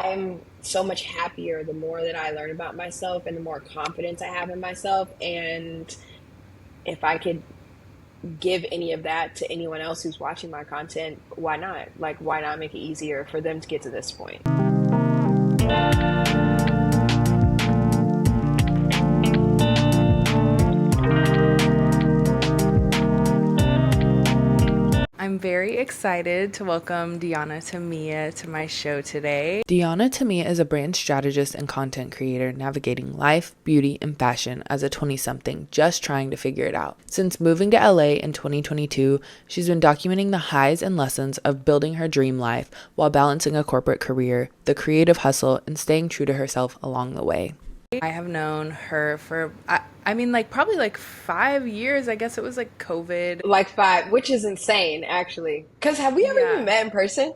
I'm so much happier the more that I learn about myself and the more confidence I have in myself. And if I could give any of that to anyone else who's watching my content, why not? Like, why not make it easier for them to get to this point? I'm very excited to welcome Deonna Tamia to my show today. Deonna Tamia is a brand strategist and content creator navigating life, beauty, and fashion as a 20-something just trying to figure it out. Since moving to LA in 2022, she's been documenting the highs and lessons of building her dream life while balancing a corporate career, the creative hustle, and staying true to herself along the way. I have known her for, like probably like 5 years. I guess it was like COVID. Like five, which is insane, actually. Because have we ever even Yeah. met in person?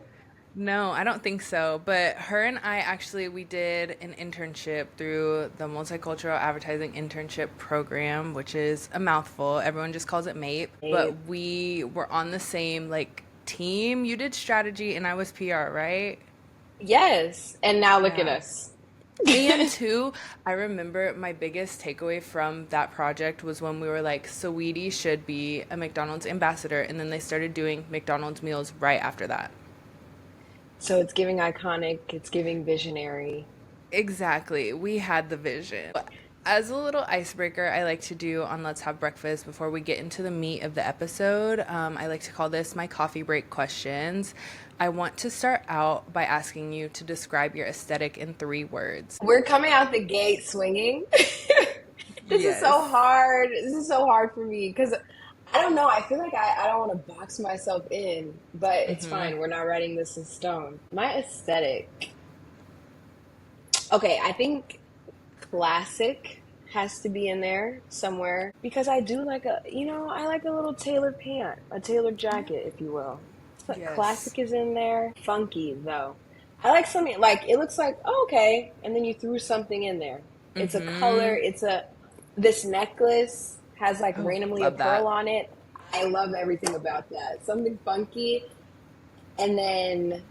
No, I don't think so. But her and I actually, we did an internship through the Multicultural Advertising Internship Program, which is a mouthful. Everyone just calls it MAPE. But we were on the same like team. You did strategy and I was PR, right? Yes. And now look at Yeah. us. And two, I remember my biggest takeaway from that project was when we were like, Saweetie should be a McDonald's ambassador. And then they started doing McDonald's meals right after that. So it's giving iconic, it's giving visionary. Exactly. We had the vision. As a little icebreaker, I like to do on Let's Have Breakfast before we get into the meat of the episode. I like to call this my coffee break questions. I want to start out by asking you to describe your aesthetic in 3 words. We're coming out the gate swinging. This is so Yes. hard. This is so hard for me because I don't know. I feel like I don't want to box myself in, but it's fine. We're not writing this in stone. My aesthetic. Okay, I think classic has to be in there somewhere because I do like I like a little tailored pant, a tailored jacket, if you will. But Yes. classic is in there. Funky though. I like something like it looks like oh, okay, and then you threw something in there. It's a color. This necklace has like Oh, randomly a love pearl that. on it. I love everything about that. Something funky, and then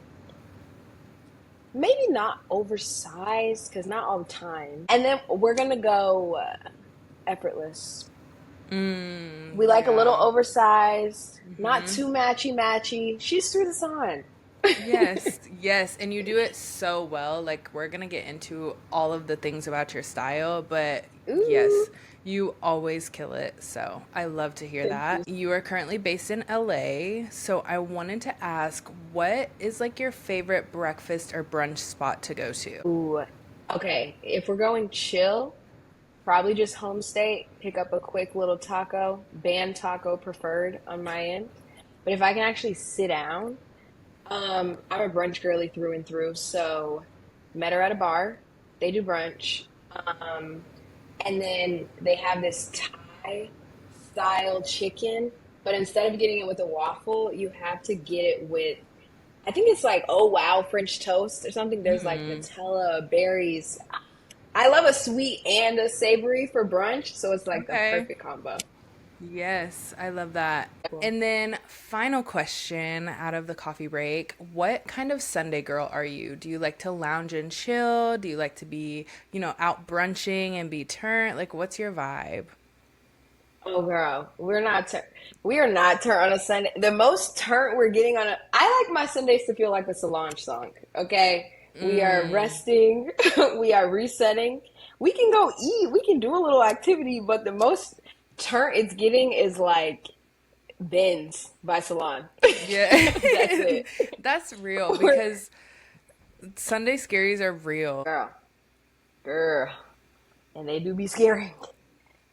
maybe not oversized because not all the time. And then we're gonna go effortless. We like a little Yeah. oversized, not too matchy matchy. She's threw this on. Yes, yes, and you do it so well. Like we're gonna get into all of the things about your style, but Ooh, yes, you always kill it. So I love to hear thank you. that. You are currently based in LA, so I wanted to ask, what is like your favorite breakfast or brunch spot to go to? Ooh, okay. If we're going chill, probably just home state. Pick up a quick little taco, band taco preferred on my end. But if I can actually sit down, I'm a brunch girly through and through. So met her at a bar. They do brunch. Um, and then they have this Thai style chicken, but instead of getting it with a waffle, you have to get it with I think it's like oh wow French toast or something. There's like Nutella, berries. I love a sweet and a savory for brunch, so it's like the Okay. perfect combo. Yes, I love that. Cool. And then, final question out of the coffee break. What kind of Sunday girl are you? Do you like to lounge and chill? Do you like to be, out brunching and be turned? Like, what's your vibe? Oh girl, we are not turnt on a Sunday. The most turnt we're getting on a I like my Sundays to feel like a Solange song. Okay, we are resting, we are resetting. We can go eat, we can do a little activity, but the most turnt it's getting is like Benz by Salon. Yeah, That's it. that's real We're, because Sunday scaries are real. girl, girl, and they do be scary.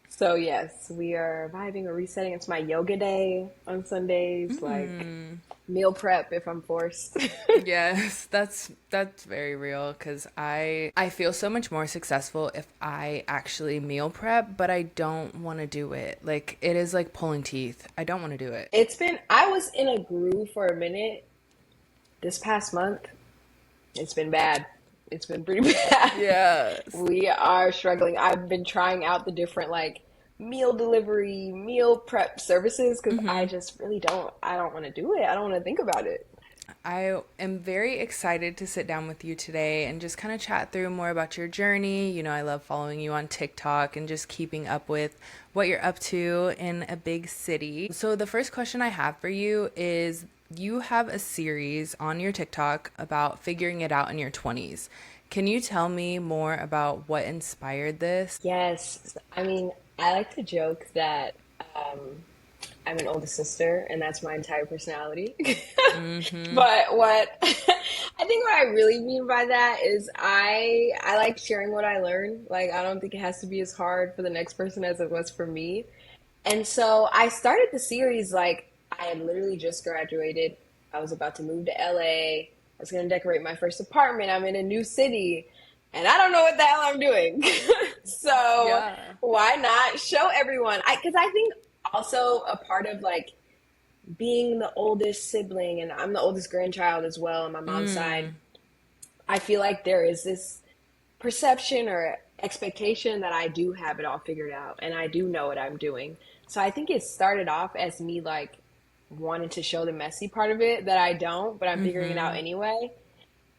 So yes, we are vibing or resetting. It's my yoga day on Sundays, like meal prep if I'm forced. Yes, that's very real because I feel so much more successful if I actually meal prep, but I don't want to do it. Like it is like pulling teeth. I don't want to do it. I was in a groove for a minute this past month. It's been bad. It's been pretty bad. Yes. We are struggling. I've been trying out the different like meal delivery, meal prep services because I just really I don't want to do it. I don't want to think about it. I am very excited to sit down with you today and just kind of chat through more about your journey. You know, I love following you on TikTok and just keeping up with what you're up to in a big city. So, the first question I have for you is you have a series on your TikTok about figuring it out in your 20s. Can you tell me more about what inspired this? Yes, I mean, I like to joke that I'm an older sister, and that's my entire personality. Mm-hmm. But what I think what I really mean by that is I like sharing what I learned. Like I don't think it has to be as hard for the next person as it was for me. And so I started the series like I had literally just graduated. I was about to move to LA. I was going to decorate my first apartment. I'm in a new city and I don't know what the hell I'm doing. So Yeah. why not show everyone? Because I think also a part of like being the oldest sibling, and I'm the oldest grandchild as well on my mom's side, Mm. I feel like there is this perception or expectation that I do have it all figured out and I do know what I'm doing. So I think it started off as me like wanting to show the messy part of it that I don't, but I'm figuring it out Mm-hmm. anyway.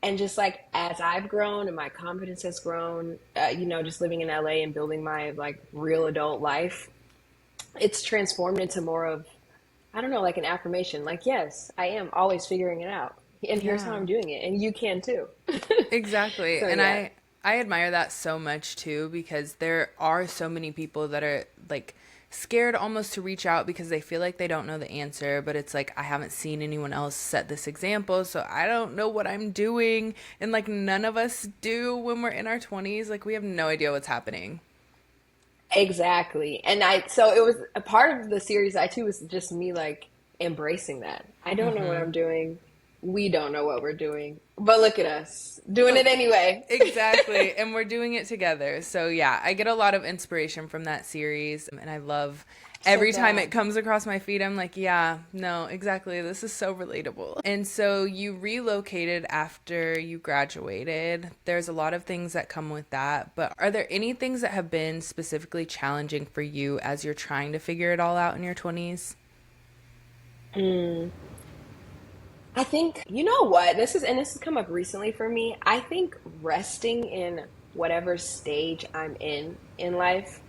And just like as I've grown and my confidence has grown, just living in LA and building my like real adult life, it's transformed into more of, I don't know, like an affirmation. Like, yes, I am always figuring it out. And here's how Yeah. I'm doing it. And you can too. Exactly. So, And yeah. I admire that so much too because there are so many people that are like scared almost to reach out because they feel like they don't know the answer, but it's like I haven't seen anyone else set this example, so I don't know what I'm doing. And like none of us do when we're in our 20s, like we have no idea what's happening. Exactly. So it was a part of the series I too was just me like embracing that. I don't know what Mhm. I'm doing. We don't know what we're doing. But look at us doing But it anyway. exactly. And we're doing it together. So, yeah, I get a lot of inspiration from that series. And I love So every time it glad. comes across my feed, I'm like, yeah, no, exactly. This is so relatable. And so, you relocated after you graduated. There's a lot of things that come with that. But are there any things that have been specifically challenging for you as you're trying to figure it all out in your 20s? Mm. I think, you know what? This has come up recently for me. I think resting in whatever stage I'm in life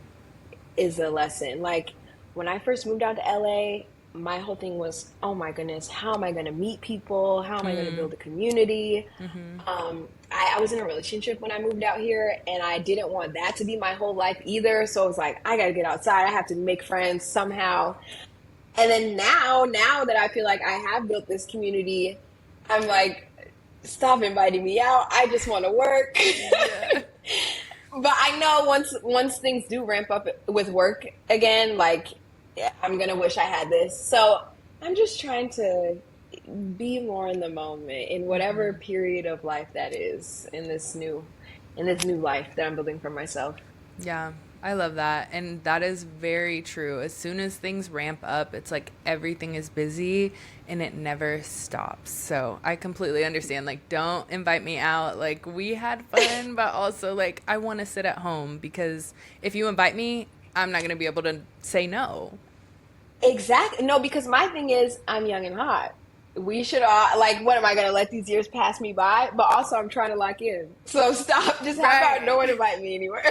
is a lesson. Like when I first moved out to LA, my whole thing was, oh my goodness, how am I going to meet people? How am I going to Mm, build a community? mm-hmm. I was in a relationship when I moved out here, and I didn't want that to be my whole life either. So I was like, I got to get outside. I have to make friends somehow. And then now that I feel like I have built this community, I'm like, stop inviting me out. I just want to work. Yeah. But I know once things do ramp up with work again, like yeah, I'm gonna wish I had this. So I'm just trying to be more in the moment in whatever Mm-hmm. period of life that is in this new life that I'm building for myself. Yeah, I love that. And that is very true. As soon as things ramp up, it's like everything is busy and it never stops. So I completely understand. Like, don't invite me out. Like, we had fun, but also, like, I want to sit at home because if you invite me, I'm not going to be able to say no. Exactly. No, because my thing is I'm young and hot. We should all like what am I gonna let these years pass me by? But also I'm trying to lock in. So stop. Just how about no Right. one invite me anywhere?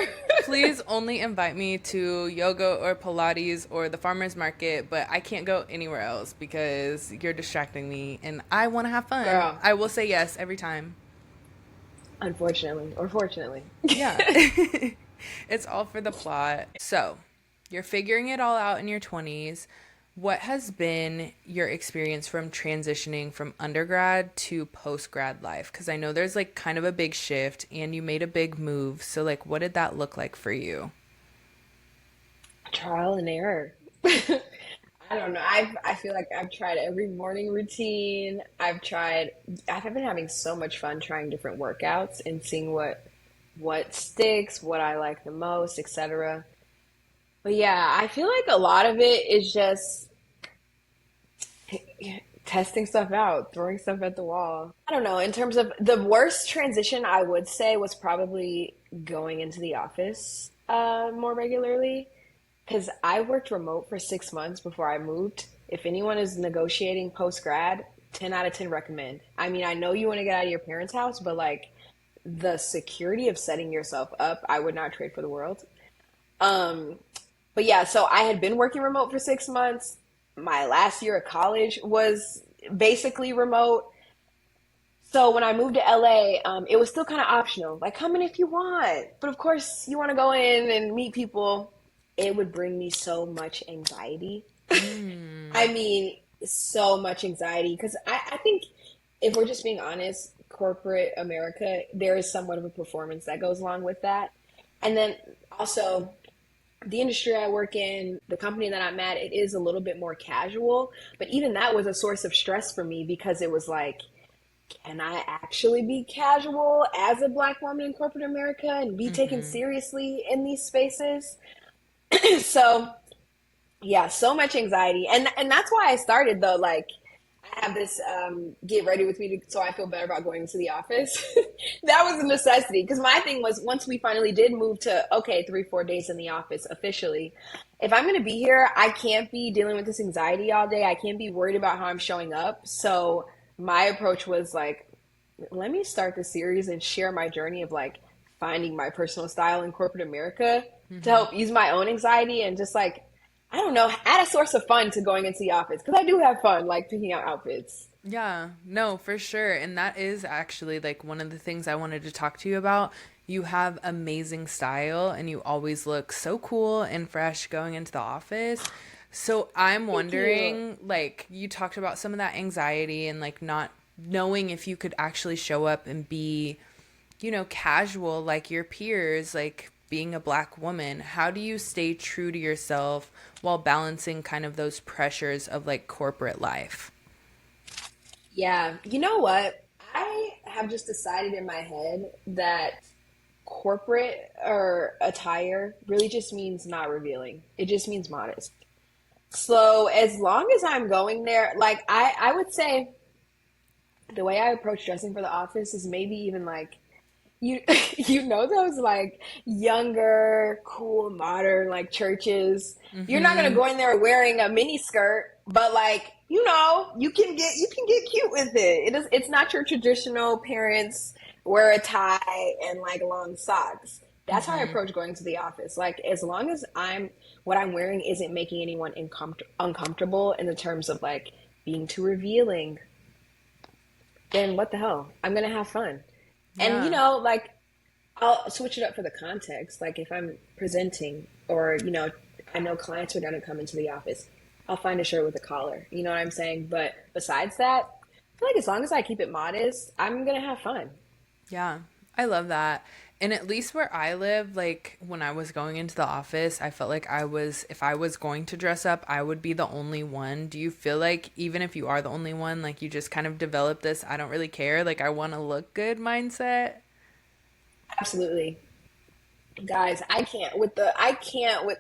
Please only invite me to yoga or Pilates or the farmer's market, but I can't go anywhere else because you're distracting me and I want to have fun. Girl, I will say yes every time. unfortunately or fortunately. Yeah. It's all for the plot. So, you're figuring it all out in your 20s. What has been your experience from transitioning from undergrad to post grad life? Because I know there's like kind of a big shift and you made a big move. So, like, what did that look like for you? Trial and error. I don't know. I feel like I've tried every morning routine. I've been having so much fun trying different workouts and seeing what sticks, what I like the most, etc. But yeah, I feel like a lot of it is just testing stuff out, throwing stuff at the wall. I don't know. In terms of the worst transition, I would say was probably going into the office more regularly because I worked remote for 6 months before I moved. If anyone is negotiating post grad, 10 out of 10 recommend. I mean, I know you want to get out of your parents' house, but like the security of setting yourself up, I would not trade for the world. Um, but yeah, so I had been working remote for 6 months. My last year of college was basically remote. So when I moved to LA, it was still kind of optional. Like, come in if you want. But of course, you want to go in and meet people. It would bring me so much anxiety. I Mm. mean, so much anxiety. Because I think if we're just being honest, corporate America, there is somewhat of a performance that goes along with that. And then also, the industry I work in, the company that I'm at, it is a little bit more casual. But even that was a source of stress for me because it was like, can I actually be casual as a black woman in corporate America and be taken Mm-hmm. seriously in these spaces? So yeah, so much anxiety, and that's why I started though. Like I have this get ready with me so I feel better about going to the office. That was a necessity because my thing was once we finally did move to okay 3 4 days in the office officially. If I'm going to be here, I can't be dealing with this anxiety all day. I can't be worried about how I'm showing up. So my approach was like, let me start the series and share my journey of like finding my personal style in corporate America to Mm-hmm. help ease my own anxiety and just like, I don't know, add a source of fun to going into the office because I do have fun like picking out outfits. Yeah, no, for sure. And that is actually like one of the things I wanted to talk to you about. You have amazing style and you always look so cool and fresh going into the office. So I'm Thank you. wondering, like, you talked about some of that anxiety and like not knowing if you could actually show up and be, casual like your peers, like being a black woman. How do you stay true to yourself while balancing kind of those pressures of like corporate life? Yeah, you know what? I have just decided in my head that corporate or attire really just means not revealing. It just means modest. So as long as I'm going there, like I would say the way I approach dressing for the office is maybe even like you you know those like younger, cool, modern like churches. You're not gonna Mm-hmm. go in there wearing a mini skirt, but like you can get cute with it. It's not your traditional parents wear a tie and like long socks. That's how I Mm-hmm. approach going to the office. Like as long as what I'm wearing isn't making anyone uncomfortable in the terms of like being too revealing, then what the hell? I'm gonna have fun. And Yeah. like I'll switch it up for the context. Like if I'm presenting or, I know clients are gonna come into the office, I'll find a shirt with a collar. You know what I'm saying? But besides that, I feel like as long as I keep it modest, I'm gonna have fun. Yeah, I love that. And at least where I live, like when I was going into the office, I felt like if I was going to dress up, I would be the only one. Do you feel like even if you are the only one, like you just kind of develop this, I don't really care, like I want to look good mindset? Absolutely. Guys, I can't with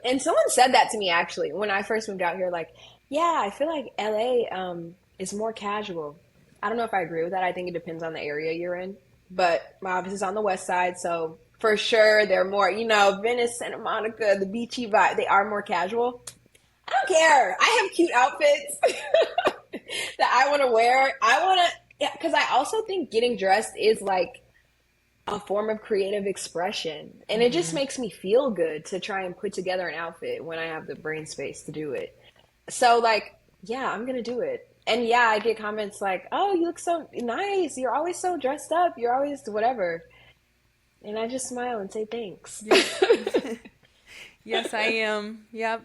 and someone said that to me actually when I first moved out here, like, yeah, I feel like LA is more casual. I don't know if I agree with that. I think it depends on the area you're in. But my office is on the west side, so for sure they're more, Venice, Santa Monica, the beachy vibe, they are more casual. I don't care. I have cute outfits that I want to wear. I want to, yeah, because I also think getting dressed is like a form of creative expression. And it just Mm-hmm. makes me feel good to try and put together an outfit when I have the brain space to do it. So, like, yeah, I'm going to do it. And yeah, I get comments like, oh, you look so nice. You're always so dressed up. You're always whatever. And I just smile and say thanks. Yep. Yes, I am. Yep.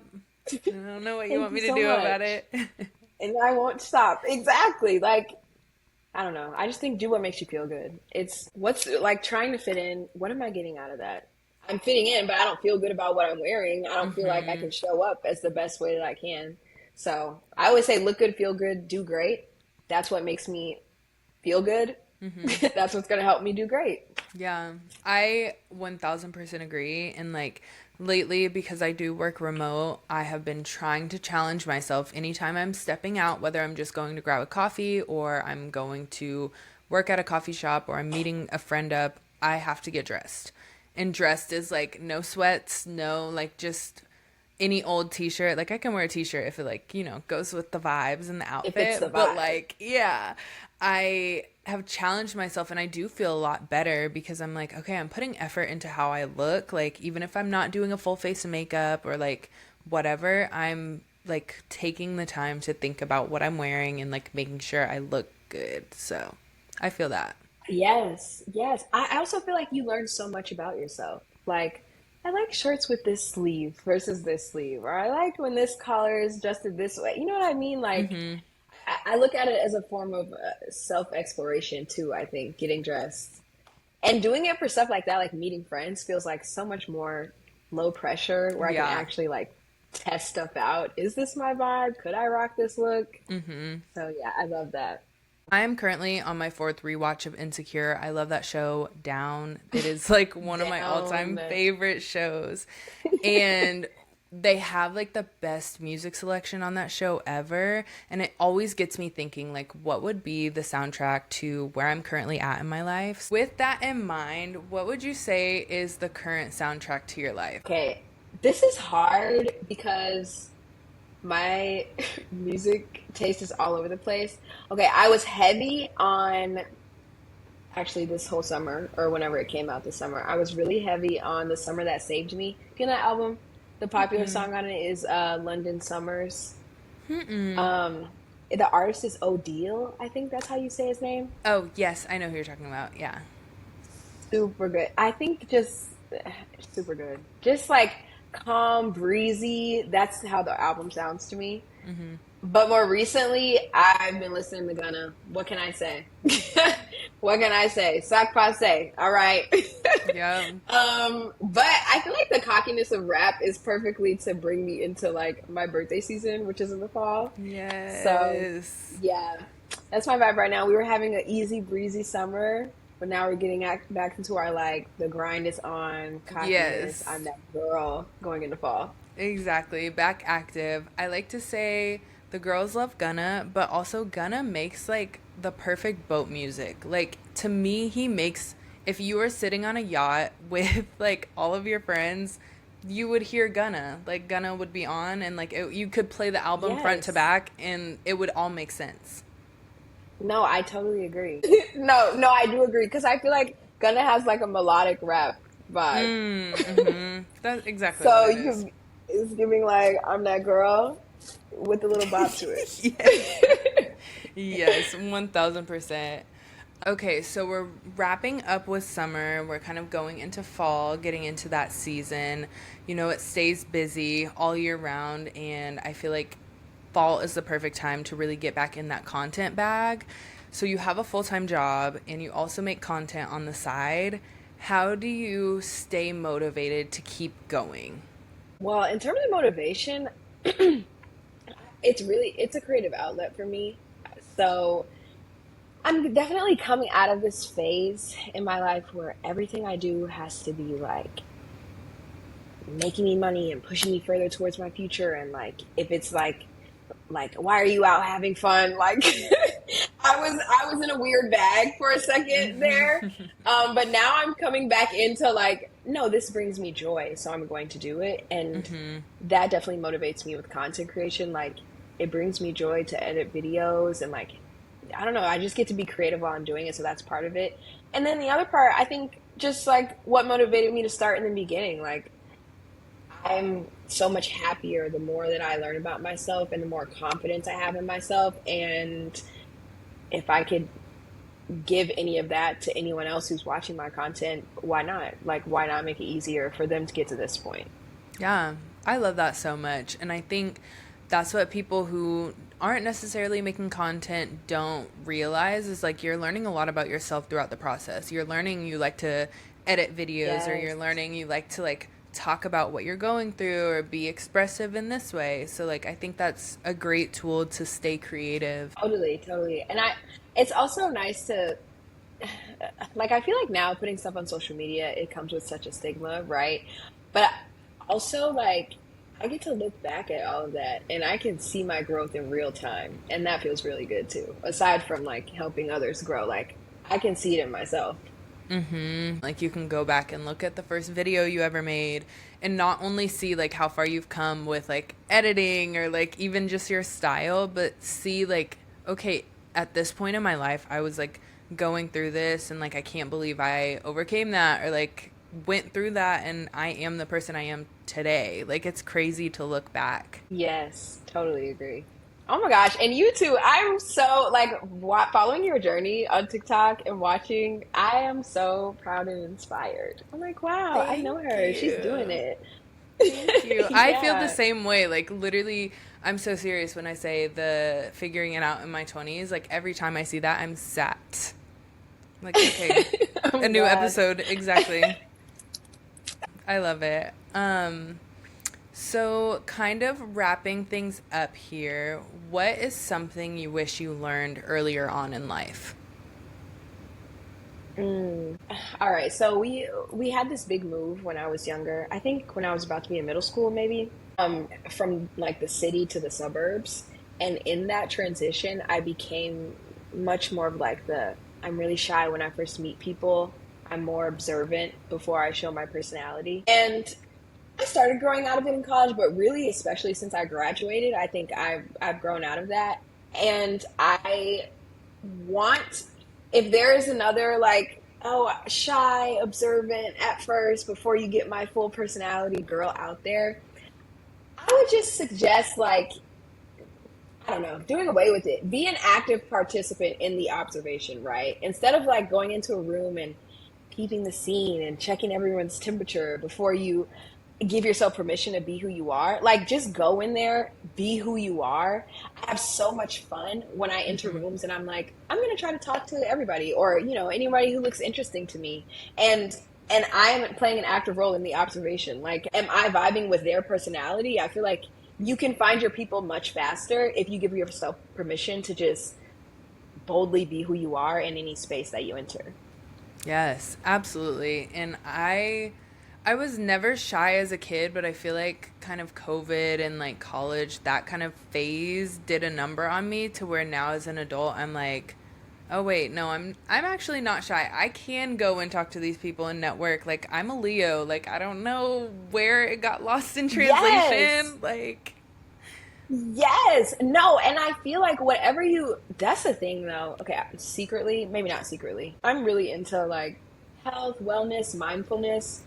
I don't know what you Thank want you me to so do about much. it. And I won't stop. Exactly. Like, I don't know. I just think do what makes you feel good. It's what's like trying to fit in. What am I getting out of that? I'm fitting in, but I don't feel good about what I'm wearing. I don't feel like I Mm-hmm. can show up as the best way that I can. So I always say look good, feel good, do great. That's what makes me feel good. Mm-hmm. That's what's going to help me do great. Yeah, I 1000% agree. And like lately, because I do work remote, I have been trying to challenge myself anytime I'm stepping out, whether I'm just going to grab a coffee or I'm going to work at a coffee shop or I'm meeting a friend up, I have to get dressed. And dressed is like no sweats, no, like just any old t-shirt. Like I can wear a t-shirt if it like, goes with the vibes and the If it's the outfit, but vibe. like, yeah, I have challenged myself and I do feel a lot better because I'm like, okay, I'm putting effort into how I look. Like even if I'm not doing a full face of makeup or like whatever, I'm like taking the time to think about what I'm wearing and like making sure I look good. So, I feel that. Yes, yes. I also feel like you learn so much about yourself. Like, I like shirts with this sleeve versus this sleeve, or I like when this collar is adjusted this way. You know what I mean? Like, Mhm. I look at it as a form of self-exploration too, I think, getting dressed. And doing it for stuff like that, like meeting friends, feels like so much more low pressure where I can Yeah. actually like test stuff out. Is this my vibe? Could I rock this look? So yeah, I love that. I am currently on my fourth rewatch of Insecure. I love that show down. It is like one of my all-time Down. favorite shows. And they have like the best music selection on that show ever, and it always gets me thinking like what would be the soundtrack to where I'm currently at in my life. With that in mind, what would you say is the current soundtrack to your life? Okay, this is hard because my music taste is all over the place. Okay, I was heavy on actually this whole summer or whenever it came out this summer. I was really heavy on The Summer That Saved Me. You know that album? The popular song on it is London Summers. Um the artist is Odile. I think that's how you say his name. Oh yes, I know who you're talking about. Yeah. Super good. I think just super good. Just like calm, breezy. That's how the album sounds to me. But more recently, I've been listening to Gunna. What can I say? What can I say? Sac passe. All right. Yeah. But I feel like the cockiness of rap is perfectly to bring me into like my birthday season, which is in the fall. So Yes. yeah, that's my vibe right now. We were having an easy breezy summer, but now we're getting back into our like the grind is on cockiness. I'm Yes. that girl going into fall. Exactly. Back active. I like to say the girls love Gunna, but also Gunna makes like the perfect boat music. Like to me, he makes if you were sitting on a yacht with like all of your friends, you would hear Gunna. Like Gunna would be on and like you could play the album front to Yes. back and it would all make sense. No, I totally agree. No, I do agree because I feel like Gunna has like a melodic rap vibe. That's exactly what So it you is. can, it's giving like I'm that girl with a little bop to Yes. it. Yes, 1000%. Okay, so we're wrapping up with summer. We're kind of going into fall, getting into that season. It stays busy all year round, and I feel like fall is the perfect time to really get back in that content bag. So you have a full-time job and you also make content on the side. How do you stay motivated to keep going? Well, in terms of motivation, it's a creative outlet for me. So I'm definitely coming out of this phase in my life where everything I do has to be like making me money and pushing me further towards my future. And like if it's like why are you out having fun? Like I was in a weird bag for a second there. But now I'm coming back into like, no, this brings me joy, so I'm going to do it. And that definitely motivates me with content creation. Like it brings me joy to edit videos and like I don't know, I just get to be creative while I'm doing it, so that's part of it. And then the other part, I think just like what motivated me to start in the beginning, like I'm so much happier the more that I learn about myself and the more confidence I have in myself. And if I could give any of that to anyone else who's watching my content, why not? Like, why not make it easier for them to get to this point? Yeah, I love that so much. And I think that's what people who aren't necessarily making content don't realize is like you're learning a lot about yourself throughout the process. You're learning you like to edit videos, or Yes, you're learning you like to like talk about what you're going through or be expressive in this way. So like I think that's a great tool to stay creative. totally, totally. And it's also nice to, like, I feel like now putting stuff on social media, it comes with such a stigma, right? But also, like, I get to look back at all of that and I can see my growth in real time. And that feels really good too. Aside from like helping others grow, like, I can see it in myself. Like you can go back and look at the first video you ever made and not only see like how far you've come with like editing or like even just your style, but see like, okay, at this point in my life, I was like going through this and like I can't believe I overcame that or like went through that and I am the person I am today. Like it's crazy to look back. Yes, totally agree. Oh my gosh, and you too. I'm so like following your journey on TikTok and watching. I am so proud and inspired. I'm like, wow, I know Thank her. She's doing you. it. Thank you. I feel the Yeah. same way. Like literally, I'm so serious when I say the figuring it out in my 20s. Like every time I see that, I'm sat. Like, okay, a I'm new glad. episode. Exactly. I love it. So kind of wrapping things up here, what is something you wish you learned earlier on in life? Mm. All right, so we had this big move when I was younger. I think when I was about to be in middle school, maybe, from like the city to the suburbs. And in that transition, I became much more of like I'm really shy when I first meet people. I'm more observant before I show my personality. And I started growing out of it in college, but really, especially since I graduated, I think I've grown out of that. And I want, if there is another like, oh, shy, observant at first before you get my full personality girl out there, I would just suggest like, I don't know, doing away with it. Be an active participant in the observation, right? Instead of like going into a room and peeping the scene and checking everyone's temperature before you give yourself permission to be who you are. Like, just go in there, be who you are. I have so much fun when I enter rooms and I'm like, I'm going to try to talk to everybody or, anybody who looks interesting to me. And I am playing an active role in the observation. Like, am I vibing with their personality? I feel like you can find your people much faster if you give yourself permission to just boldly be who you are in any space that you enter. Yes, absolutely. And I was never shy as a kid, but I feel like kind of COVID and like college, that kind of phase did a number on me to where now as an adult I'm like, oh wait, no, I'm actually not shy. I can go and talk to these people and network. Like I'm a Leo. Like I don't know where it got lost in Yes. translation. Like Yes. No, and I feel like that's the thing though. Okay, secretly, maybe not secretly. I'm really into like health, wellness, mindfulness.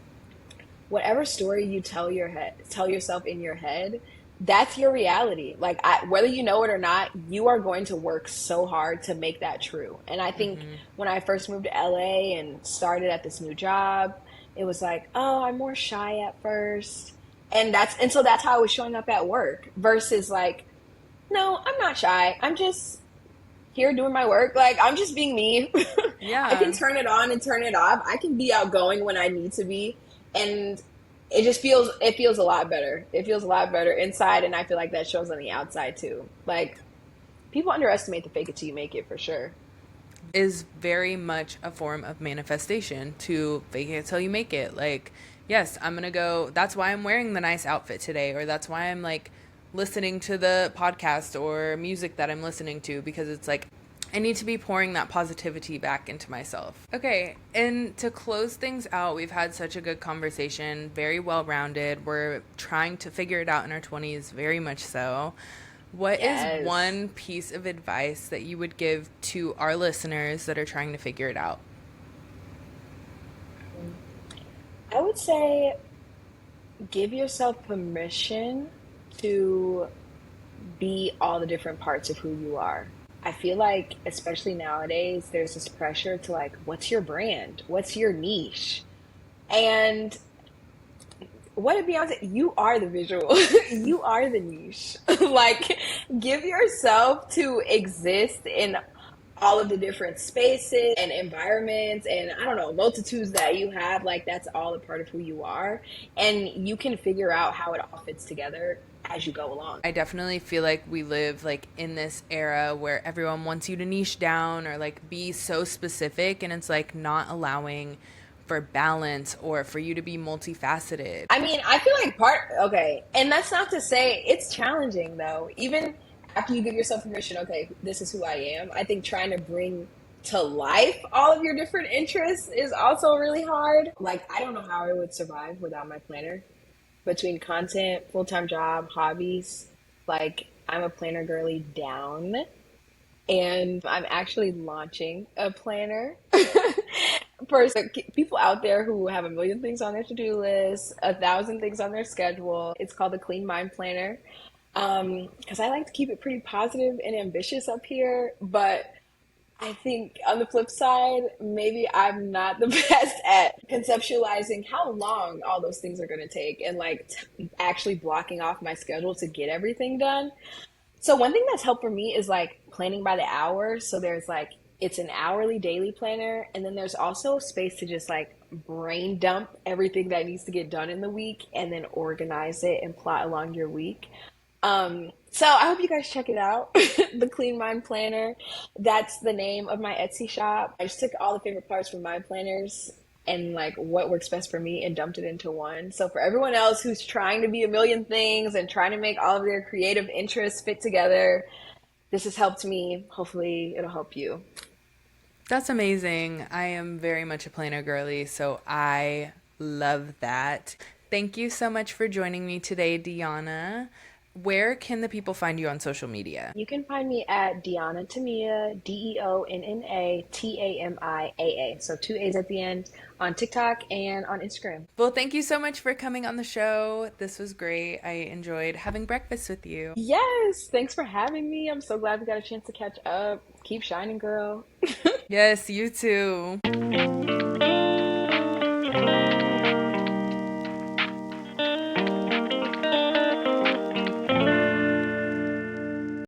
Whatever story you tell yourself in your head, that's your reality. Like whether you know it or not, you are going to work so hard to make that true. And I think when I first moved to LA and started at this new job, it was like, oh, I'm more shy at first. And so that's how I was showing up at work versus like, no, I'm not shy. I'm just here doing my work. Like I'm just being me. I can yeah. turn it on and turn it off. I can be outgoing when I need to be. And it feels a lot better. It feels a lot better inside and I feel like that shows on the outside too. Like people underestimate the fake it till you make it for sure. Is very much a form of manifestation to fake it till you make it. Like, yes, I'm gonna go. That's why I'm wearing the nice outfit today, or that's why I'm like listening to the podcast or music that I'm listening to because it's like I need to be pouring that positivity back into myself. Okay, and to close things out, we've had such a good conversation, very well rounded. We're trying to figure it out in our 20s, very much so. What is Yes. one piece of advice that you would give to our listeners that are trying to figure it out? I would say give yourself permission to be all the different parts of who you are. I feel like, especially nowadays, there's this pressure to like, what's your brand? What's your niche? And what did Beyonce? You are the visual. You are the niche. Like, give yourself to exist in all of the different spaces and environments and I don't know, multitudes that you have. Like, that's all a part of who you are. And you can figure out how it all fits together as you go along. I definitely feel like we live like in this era where everyone wants you to niche down or like be so specific and it's like not allowing for balance or for you to be multifaceted. I mean, I feel like okay, and that's not to say it's challenging though. Even after you give yourself permission, okay, this is who I am. I think trying to bring to life all of your different interests is also really hard. Like, I don't know how I would survive without my planner. Between content, full-time job, hobbies, like I'm a planner girly down. And I'm actually launching a planner for people out there who have a million things on their to-do list, 1,000 things on their schedule. It's called the Clean Mind Planner. Because I like to keep it pretty positive and ambitious up here, but I think on the flip side, maybe I'm not the best at conceptualizing how long all those things are going to take and like actually blocking off my schedule to get everything done. So one thing that's helped for me is like planning by the hour. So there's like it's an hourly daily planner, and then there's also space to just like brain dump everything that needs to get done in the week and then organize it and plot along your week. So I hope you guys check it out. The Clean Mind Planner. That's the name of my Etsy shop. I just took all the favorite parts from my planners and like what works best for me and dumped it into one. So for everyone else who's trying to be a million things and trying to make all of their creative interests fit together, this has helped me. Hopefully it'll help you. That's amazing. I am very much a planner girly, so I love that. Thank you so much for joining me today, Deonna. Where can the people find you on social media? You can find me at Deonna Tamia, DeonnaTamiaa. So two A's at the end on TikTok and on Instagram. Well, thank you so much for coming on the show. This was great. I enjoyed having breakfast with you. Yes, thanks for having me. I'm so glad we got a chance to catch up. Keep shining, girl. Yes, you too.